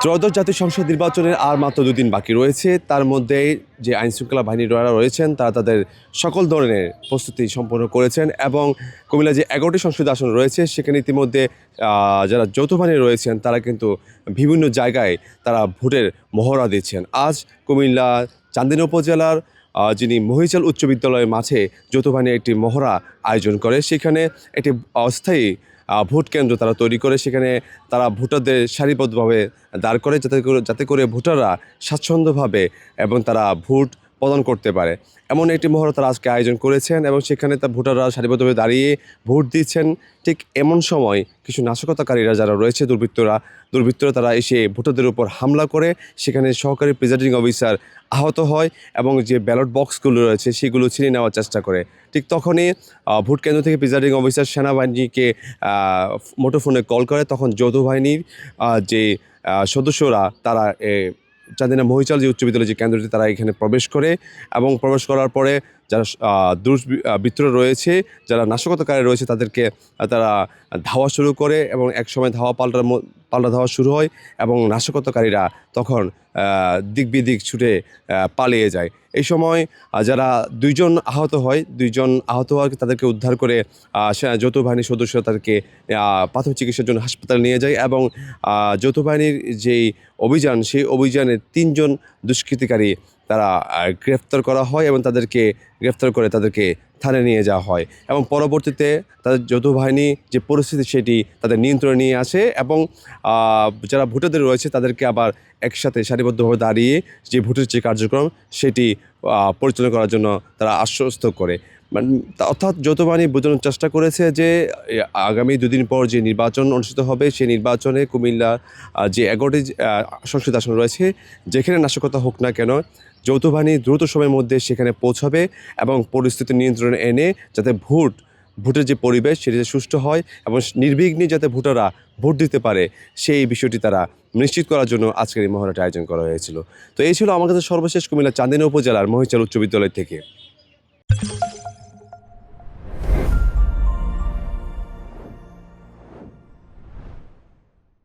ত্রয়োদশ জাতীয় সংসদ নির্বাচনের আর মাত্র 2 দিন বাকি রয়েছে। তার মধ্যে যে আইনশৃঙ্খলা বাহিনীর রয়েছেন তারা তাদের সকল ধরনের প্রস্তুতি সম্পন্ন করেছেন এবং কুমিল্লা যে 11টি সংসদীয় আসন রয়েছে সেখানে ইতিমধ্যে যারা যৌথ বাহিনী রয়েছেন তারা কিন্তু বিভিন্ন জায়গায় তারা ভোটের মহড়া দিচ্ছেন। আজ কুমিল্লা চান্দিনা উপজেলার যিনি মহিচাল উচ্চ বিদ্যালয়ের মাঠে যৌথ বাহিনীর একটি মহড়া আয়োজন করে। সেখানে একটি অস্থায়ী ভোট কেন্দ্র তারা তৈরি করে সেখানে তারা ভোটারদের সারিবদ্ধভাবে দাঁড় করে যাতে করে ভোটাররা স্বাচ্ছন্দ্যভাবে এবং তারা ভোট প্রদান করতে পারে এমন একটি মহড়া তারা আজকে আয়োজন করেছেন এবং সেখানে তা ভোটাররা সারিবদ্ধভাবে দাঁড়িয়ে ভোট দিচ্ছেন। ঠিক এমন সময় কিছু নাশকতাকারীরা যারা রয়েছে দুর্বৃত্তরা তারা এসে ভোটারদের উপর হামলা করে সেখানে সহকারী প্রিজাইডিং অফিসার আহত হয় এবং যে ব্যালট বক্সগুলো রয়েছে সেগুলো ছিনিয়ে নেওয়ার চেষ্টা করে। ঠিক তখনই ভোট কেন্দ্র থেকে প্রিজাইডিং অফিসার সেনাবাহিনীকে মুঠোফোনে কল করে। তখন যৌথ বাহিনীর যে সদস্যরা তারা চান্দিনা মহিচাল যে উচ্চ বিদ্যালয় যে কেন্দ্রটি তারা এখানে প্রবেশ করে এবং প্রবেশ করার পরে যারা দুর্বৃত্তরা রয়েছে যারা নাশকতাকারী রয়েছে তাদেরকে তারা ধাওয়া শুরু করে এবং একসময় পাল্টা ধাওয়া শুরু হয় এবং নাশকতাকারীরা তখন দিক বিদিক ছুটে পালিয়ে যায়। এই সময় যারা দুইজন আহত হয় তাদেরকে উদ্ধার করে যৌথ বাহিনীর সদস্যরা তাদেরকে প্রাথমিক চিকিৎসার জন্য হাসপাতালে নিয়ে যায় এবং যৌথ বাহিনীর যেই অভিযান সেই অভিযানে 3 জন দুষ্কৃতিকারী তারা গ্রেফতার করা হয় এবং তাদেরকে গ্রেফতার করে তাদেরকে থানায় নিয়ে যাওয়া হয় এবং পরবর্তীতে তাদের যৌথ বাহিনী যে পরিস্থিতি সেটি তাদের নিয়ন্ত্রণে নিয়ে আসে এবং যারা ভোটারদের রয়েছে তাদেরকে আবার একসাথে সারিবদ্ধভাবে দাঁড়িয়ে যে ভোটের যে কার্যক্রম সেটি পরিচালনা করার জন্য তারা আশ্বস্ত করে। অর্থাৎ যৌথ বাহিনী বোঝানোর চেষ্টা করেছে যে আগামী 2 দিন পর যে নির্বাচন অনুষ্ঠিত হবে সেই নির্বাচনে কুমিল্লা যে 11টি সংসদীয় আসন রয়েছে যেখানে নাশকতা হোক না কেন যৌথ বাহিনী দ্রুত সময়ের মধ্যে সেখানে পৌঁছাবে এবং পরিস্থিতি নিয়ন্ত্রণে এনে যাতে ভোটের যে পরিবেশ সেটি সুষ্ঠু হয় এবং নির্বিঘ্নে যাতে ভোটাররা ভোট দিতে পারে সেই বিষয়টি তারা নিশ্চিত করার জন্য আজকের এই মহড়াটি আয়োজন করা হয়েছিল। তো এই ছিল আমার কাছে সর্বশেষ কুমিল্লা চান্দিনা উপজেলার মহিচাল উচ্চ বিদ্যালয় থেকে।